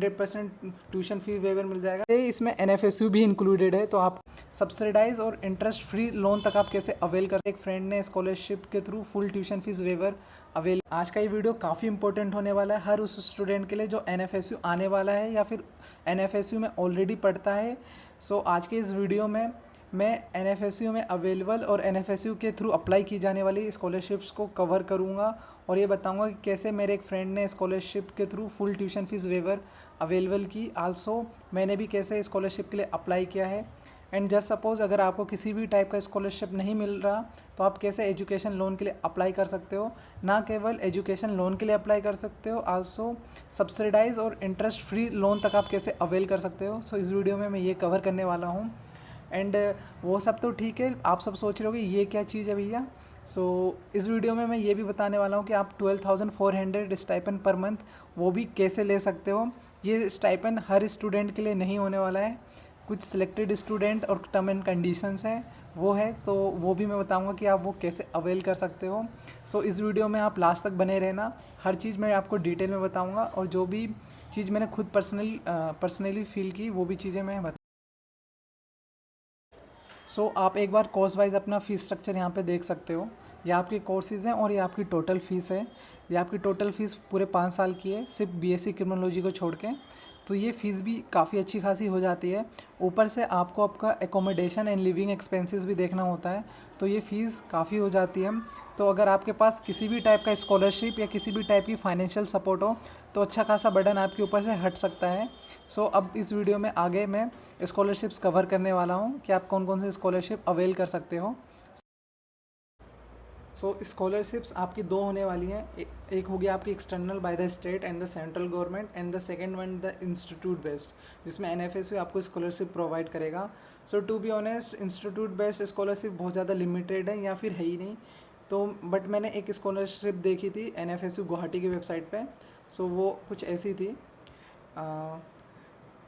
100% tuition fee waiver मिल जाएगा। इसमें NFSU भी इंक्लूडेड है, तो आप सब्सिडाइज और इंटरेस्ट फ्री लोन तक आप कैसे अवेल कर। एक फ्रेंड ने स्कॉलरशिप के through full tuition fees waiver avail. आज का ये वीडियो काफ़ी इंपॉर्टेंट होने वाला है हर उस स्टूडेंट के लिए जो NFSU आने वाला है या फिर NFSU में ऑलरेडी पढ़ता है। सो आज के इस वीडियो में मैं NFSU में अवेलेबल और NFSU के थ्रू अप्लाई की जाने वाली स्कॉलरशिप्स को कवर करूंगा और ये बताऊंगा कि कैसे मेरे एक फ्रेंड ने स्कॉलरशिप के through full tuition fees waiver available की। आल्सो मैंने भी कैसे स्कॉलरशिप के लिए अप्लाई किया है। एंड जस्ट सपोज़ अगर आपको किसी भी टाइप का स्कॉलरशिप नहीं मिल रहा तो आप कैसे एजुकेशन लोन के लिए अप्लाई कर सकते हो। ना केवल एजुकेशन लोन के लिए अप्लाई कर सकते हो, आल्सो सब्सिडाइज और इंटरेस्ट फ्री लोन तक आप कैसे अवेल कर सकते हो। सो इस वीडियो में मैं ये कवर करने वाला हूँ। एंड वो सब तो ठीक है, आप सब सोच रहे हो कि ये क्या चीज़ है भैया। सो इस वीडियो में मैं ये भी बताने वाला हूँ कि आप 12,400 स्टाइपेंड पर मंथ वो भी कैसे ले सकते हो। ये स्टाइपेंड हर स्टूडेंट के लिए नहीं होने वाला है, कुछ सिलेक्टेड स्टूडेंट और टर्म एंड कंडीशंस है वो है, तो वो भी मैं बताऊंगा कि आप वो कैसे अवेल कर सकते हो। सो इस वीडियो में आप लास्ट तक बने रहना, हर चीज़ मैं आपको डिटेल में बताऊंगा और जो भी चीज़ मैंने खुद पर्सनली फील की वो भी चीज़ें मैं सो आप एक बार कोर्स वाइज अपना फ़ीस स्ट्रक्चर यहाँ पे देख सकते हो। ये आपके कोर्सेज़ हैं और ये आपकी टोटल फ़ीस है। ये आपकी टोटल फ़ीस पूरे 5 साल की है, सिर्फ BSc क्रिमिनोलॉजी को छोड़ के। तो ये फ़ीस भी काफ़ी अच्छी खासी हो जाती है। ऊपर से आपको आपका एकोमोडेशन एंड लिविंग एक्सपेंसेस भी देखना होता है, तो ये फ़ीस काफ़ी हो जाती है। तो अगर आपके पास किसी भी टाइप का स्कॉलरशिप या किसी भी टाइप की फाइनेंशियल सपोर्ट हो तो अच्छा खासा बर्डन आपके ऊपर से हट सकता है। सो अब इस वीडियो में आगे मैं स्कॉलरशिप्स कवर करने वाला हूँ कि आप कौन कौन से स्कॉलरशिप अवेल कर सकते हो। सो स्कॉलरशिप्स आपकी दो होने वाली हैं, एक होगी आपकी external by the state and the central government and the second one the institute based, जिसमें NFSU आपको स्कॉलरशिप प्रोवाइड करेगा। So to be honest institute based scholarship बहुत ज़्यादा लिमिटेड है या फिर है ही नहीं। तो बट मैंने एक स्कॉलरशिप देखी थी NFSU गुवाहाटी की वेबसाइट पे। सो वो कुछ ऐसी थी।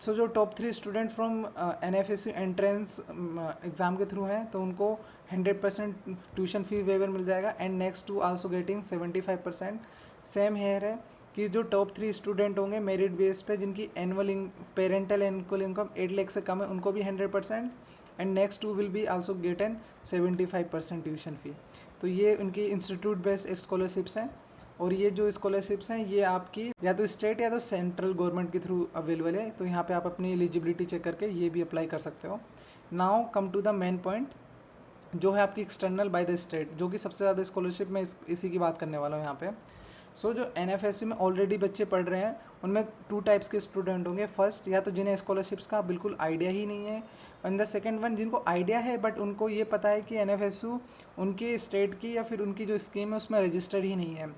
सो जो top 3 student from NFSU entrance exam के थ्रू हैं तो उनको 100% ट्यूशन फी वेवर मिल जाएगा and next two also getting 75%। Same here है कि जो टॉप 3 स्टूडेंट होंगे मेरिट बेस पे जिनकी annual parental annual income 8 lakh से कम है उनको भी 100% and next two will be also get 75% tuition fee. तो ये उनकी इंस्टीट्यूट बेस्ड स्कॉलरशिप्स हैं और ये जो स्कॉलरशिप्स हैं ये आपकी या तो स्टेट या तो सेंट्रल गवर्नमेंट के थ्रू अवेलेबल है। तो यहाँ पे आप अपनी एलिजिबिलिटी चेक करके ये भी अप्लाई कर सकते हो। Now come to the main point जो है आपकी एक्सटर्नल बाय द स्टेट, जो कि सबसे ज़्यादा स्कॉलरशिप में इसी की बात करने वाला हूँ यहाँ पे। सो जो NFSU में ऑलरेडी बच्चे पढ़ रहे हैं उनमें 2 टाइप्स के स्टूडेंट होंगे। फर्स्ट या तो जिन्हें स्कॉलरशिप्स का बिल्कुल आइडिया ही नहीं है, एंड द सेकंड वन जिनको आइडिया है बट उनको ये पता है कि NFSU उनके स्टेट की या फिर उनकी जो स्कीम है उसमें रजिस्टर्ड ही नहीं है।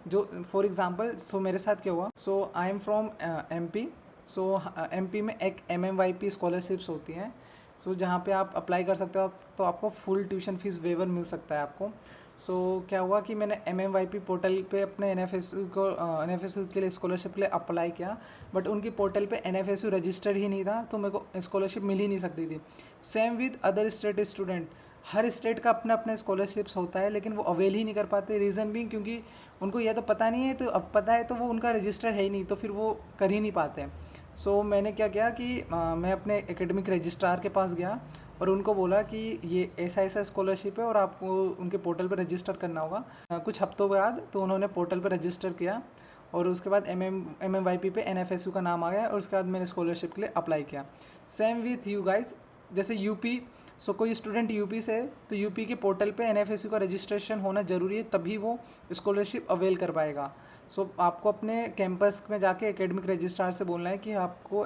जो फॉर एग्जांपल सो मेरे साथ क्या हुआ, so I am from MP। So MP में एक MMYP स्कॉलरशिप्स होती हैं, सो जहाँ पे आप अप्लाई कर सकते हो तो आपको फुल ट्यूशन फीस वेवर मिल सकता है आपको। सो क्या हुआ कि मैंने MMYP पोर्टल पे अपने NFSU के लिए स्कॉलरशिप के लिए अप्लाई किया, बट उनकी पोर्टल पे NFSU रजिस्टर्ड ही नहीं था तो मेरे को स्कॉलरशिप मिल ही नहीं सकती थी। Same with other state student, her state का अपना अपना स्कॉलरशिप्स होता है लेकिन वो अवेल ही नहीं कर पाते। रीज़न भी क्योंकि उनको यह तो पता नहीं है, तो अब पता है तो वो उनका रजिस्टर है ही नहीं तो फिर वो कर ही नहीं पाते। सो मैंने क्या किया कि मैं अपने एकेडमिक रजिस्ट्रार के पास गया और उनको बोला कि ये ऐसा ऐसा स्कॉलरशिप है और आपको उनके पोर्टल पर रजिस्टर करना होगा। कुछ हफ्तों बाद तो उन्होंने पोर्टल पर रजिस्टर किया और उसके बाद MMYP पे NFSU का नाम आ गया और उसके बाद मैंने स्कॉलरशिप के लिए अप्लाई किया। सेम विथ यू गाइज, जैसे यूपी, सो कोई स्टूडेंट यूपी से तो यूपी के पोर्टल पे NFSU का रजिस्ट्रेशन होना ज़रूरी है तभी वो स्कॉलरशिप अवेल कर पाएगा। सो आपको अपने कैंपस में जाके एकेडमिक रजिस्ट्रार से बोलना है कि आपको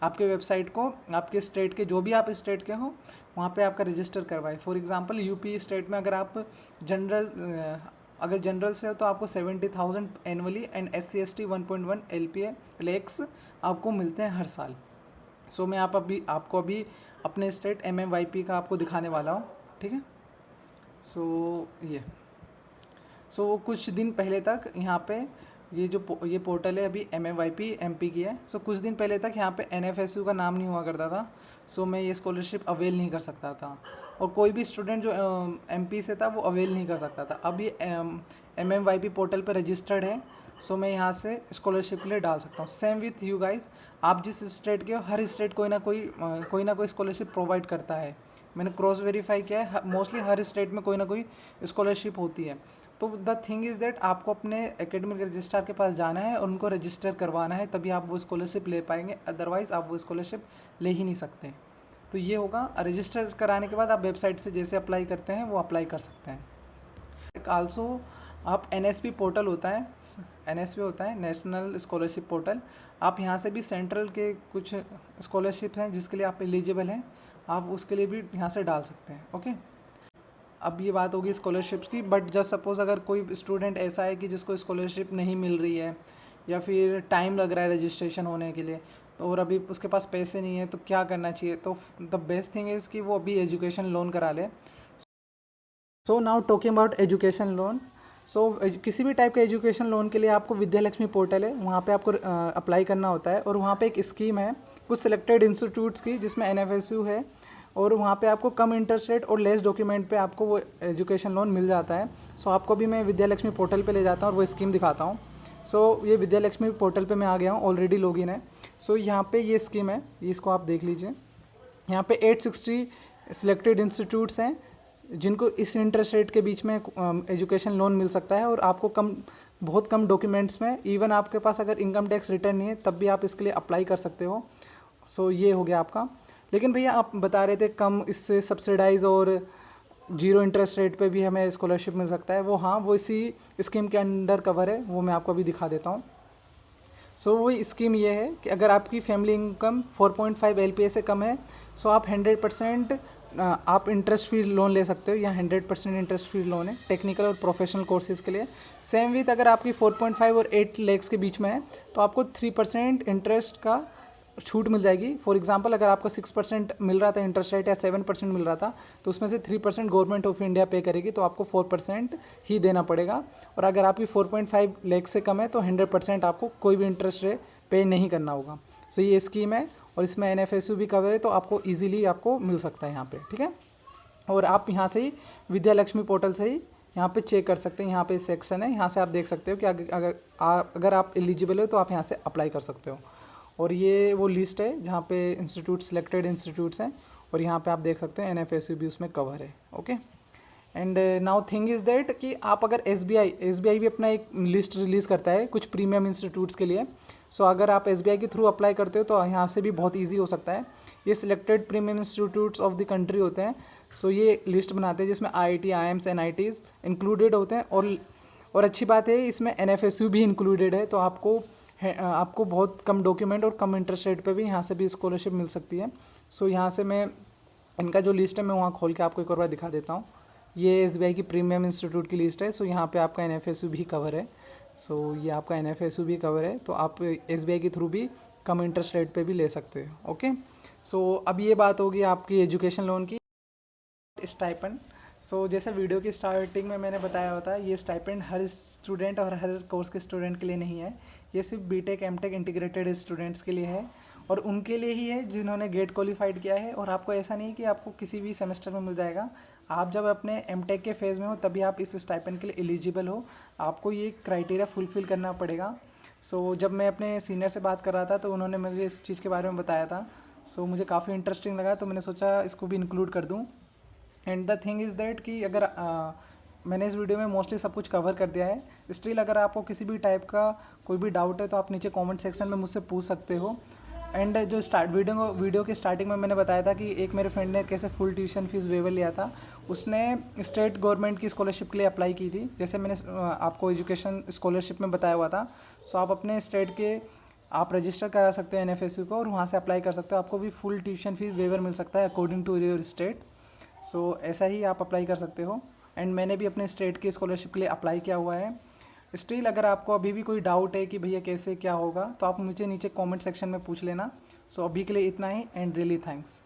आपके वेबसाइट को आपके स्टेट के जो भी आप स्टेट के हो वहाँ पे आपका रजिस्टर करवाए। फॉर एग्जांपल यूपी स्टेट में अगर आप जनरल से हो तो आपको 70,000 annually and SC ST 1.1 LPA lakhs आपको मिलते हैं हर साल। सो मैं आपको अभी अपने स्टेट MMYP का आपको दिखाने वाला हूँ, ठीक है। सो कुछ दिन पहले तक यहाँ पे ये पोर्टल है अभी MMYP MP की है। सो कुछ दिन पहले तक यहाँ पे NFSU का नाम नहीं हुआ करता था, सो मैं ये स्कॉलरशिप अवेल नहीं कर सकता था और कोई भी स्टूडेंट जो MP से था वो अवेल नहीं कर सकता था। अब ये MMYP पोर्टल पर रजिस्टर्ड है सो मैं यहाँ से स्कॉलरशिप के लिए डाल सकता हूँ। सेम विथ यू गाइज, आप जिस स्टेट के हो हर स्टेट कोई ना कोई स्कॉलरशिप प्रोवाइड करता है। मैंने क्रॉस वेरीफाई किया है, मोस्टली हर स्टेट में कोई ना कोई स्कॉलरशिप होती है। तो द थिंग इज़ दैट आपको अपने एकेडमिक रजिस्ट्रार के पास जाना है और उनको रजिस्टर करवाना है, तभी आप वो स्कॉलरशिप ले पाएंगे, अदरवाइज़ आप वो स्कॉलरशिप ले ही नहीं सकते। तो ये होगा, रजिस्टर कराने के बाद आप वेबसाइट से जैसे अप्लाई करते हैं वो अप्लाई कर सकते हैं। एक आल्सो आप NSP पोर्टल होता है, NSP होता है नेशनल स्कॉलरशिप पोर्टल, आप यहाँ से भी सेंट्रल के कुछ स्कॉलरशिप हैं जिसके लिए आप एलिजिबल हैं, आप उसके लिए भी यहाँ से डाल सकते हैं। ओके, अब ये बात होगी स्कॉलरशिप्स की, बट जस्ट सपोज़ अगर कोई स्टूडेंट ऐसा है कि जिसको स्कॉलरशिप नहीं मिल रही है या फिर टाइम लग रहा है रजिस्ट्रेशन होने के लिए, तो और अभी उसके पास पैसे नहीं है, तो क्या करना चाहिए? तो द बेस्ट थिंग इज़ कि वो अभी एजुकेशन लोन करा ले। So now talking about education loan. So किसी भी टाइप के एजुकेशन लोन के लिए आपको विद्या लक्ष्मी पोर्टल है, वहाँ पे आपको अप्लाई करना होता है, और वहाँ पे एक स्कीम है कुछ सिलेक्टेड इंस्टीट्यूट्स की जिसमें NFSU है, और वहाँ पे आपको कम इंटरेस्ट रेट और लेस डॉक्यूमेंट पे आपको वो एजुकेशन लोन मिल जाता है। सो आपको भी मैं विद्या लक्ष्मी पोर्टल पे ले जाता हूँ और वो स्कीम दिखाता हूँ। सो ये विद्या लक्ष्मी पोर्टल पे मैं आ गया हूँ, ऑलरेडी लॉगिन है। सो यहाँ पे ये स्कीम है, इसको आप देख लीजिए। यहाँ पे 860 सिलेक्टेड इंस्टीट्यूट्स हैं जिनको इस इंटरेस्ट रेट के बीच में एजुकेशन लोन मिल सकता है, और आपको बहुत कम डॉक्यूमेंट्स में, इवन आपके पास अगर इनकम टैक्स रिटर्न नहीं है तब भी आप इसके लिए अप्लाई कर सकते हो। सो ये हो गया आपका। लेकिन भैया आप बता रहे थे कम इससे सब्सिडाइज और जीरो इंटरेस्ट रेट पे भी हमें स्कॉलरशिप मिल सकता है, वो हाँ, वो इसी स्कीम के अंडर कवर है, वो मैं आपको अभी दिखा देता हूँ। सो वो स्कीम ये है कि अगर आपकी फैमिली इनकम 4.5 LPA से कम है, सो आप 100% आप इंटरेस्ट फ्री लोन ले सकते हो। यहाँ 100% इंटरेस्ट फ्री लोन है टेक्निकल और प्रोफेशनल कोर्सेज़ के लिए। सेम विथ अगर आपकी 4.5 और 8 lakhs के बीच में है तो आपको 3% इंटरेस्ट का छूट मिल जाएगी। फॉर एग्जांपल अगर आपका 6% मिल रहा था इंटरेस्ट रेट या 7% मिल रहा था, तो उसमें से 3% गवर्नमेंट ऑफ इंडिया पे करेगी, तो आपको 4% ही देना पड़ेगा। और अगर आपकी 4.5 लाख से कम है तो 100% आपको कोई भी इंटरेस्ट रेट पे नहीं करना होगा। सो ये स्कीम है, और इसमें NFSU भी कवर है, तो आपको ईजिली आपको मिल सकता है यहाँ पर, ठीक है। और आप यहाँ से ही विद्या लक्ष्मी पोर्टल से ही यहाँ पे चेक कर सकते हैं। यहाँ पे सेक्शन है, यहाँ से आप देख सकते हो कि अगर आप एलिजिबल हो तो आप यहाँ से अप्लाई कर सकते हो। और ये वो लिस्ट है जहाँ पे इंस्टीट्यूट सिलेक्टेड इंस्टीट्यूट्स हैं, और यहाँ पे आप देख सकते हैं NFSU भी उसमें कवर है। Okay, and now thing is that कि आप अगर SBI भी अपना एक लिस्ट रिलीज़ करता है कुछ प्रीमियम इंस्टीट्यूट्स के लिए। सो अगर आप SBI के थ्रू अप्लाई करते हो तो यहाँ से भी बहुत ईजी हो सकता है। ये selected premium institutes of the country होते हैं। सो ये लिस्ट बनाते हैं जिसमें IIT, IIMs, NITs इंक्लूडेड होते हैं, और अच्छी बात है इसमें NFSU भी इंक्लूडेड है, तो आपको बहुत कम डॉक्यूमेंट और कम इंटरेस्ट रेट पे भी यहाँ से भी स्कॉलरशिप मिल सकती है। सो यहाँ से मैं इनका जो लिस्ट है मैं वहाँ खोल के आपको एक और बार दिखा देता हूँ। ये SBI की प्रीमियम इंस्टीट्यूट की लिस्ट है। सो यहाँ पे आपका NFSU भी कवर है। सो ये आपका NFSU भी कवर है, तो आप SBI के थ्रू भी कम इंटरेस्ट रेट पे भी ले सकते हो। ओके, सो अब ये बात होगी आपकी एजुकेशन लोन की। स्टाइपेंड, सो जैसे वीडियो की स्टार्टिंग में मैंने बताया होता है, ये स्टाइपेंड हर स्टूडेंट और हर कोर्स के स्टूडेंट के लिए नहीं है। ये सिर्फ BTech MTech इंटीग्रेटेड स्टूडेंट्स के लिए है, और उनके लिए ही है जिन्होंने गेट क्वालिफाइड किया है। और आपको ऐसा नहीं कि आपको किसी भी सेमेस्टर में मिल जाएगा, आप जब अपने MTech के फेज़ में हो तभी आप इस स्टाइपेंड के लिए एलिजिबल हो। आपको ये क्राइटेरिया फुलफ़िल करना पड़ेगा। सो जब मैं अपने सीनियर से बात कर रहा था तो उन्होंने मुझे इस चीज़ के बारे में बताया था। सो मुझे काफ़ी इंटरेस्टिंग लगा, तो मैंने सोचा इसको भी इंक्लूड कर दूँ। And the thing is that कि अगर मैंने इस वीडियो में मोस्टली सब कुछ कवर कर दिया है। स्टिल अगर आपको किसी भी टाइप का कोई भी डाउट है तो आप नीचे कमेंट सेक्शन में मुझसे पूछ सकते हो। एंड जो वीडियो के स्टार्टिंग में मैंने बताया था कि एक मेरे फ्रेंड ने कैसे फुल ट्यूशन फीस वेवर लिया था, उसने स्टेट गवर्नमेंट की स्कॉलरशिप के लिए अप्लाई की थी, जैसे मैंने आपको एजुकेशन स्कॉलरशिप में बताया हुआ था। सो आप अपने स्टेट के आप रजिस्टर करा सकते हो NFSU को, और वहाँ से अप्लाई कर सकते हो। आपको भी फुल ट्यूशन फीस वेवर मिल सकता है अकॉर्डिंग टू योर स्टेट। सो ऐसा ही आप अप्लाई कर सकते हो। एंड मैंने भी अपने स्टेट की स्कॉलरशिप के लिए अप्लाई किया हुआ है। स्टिल अगर आपको अभी भी कोई डाउट है कि भैया कैसे क्या होगा, तो आप मुझे नीचे कमेंट सेक्शन में पूछ लेना। सो अभी के लिए इतना ही, एंड रियली थैंक्स।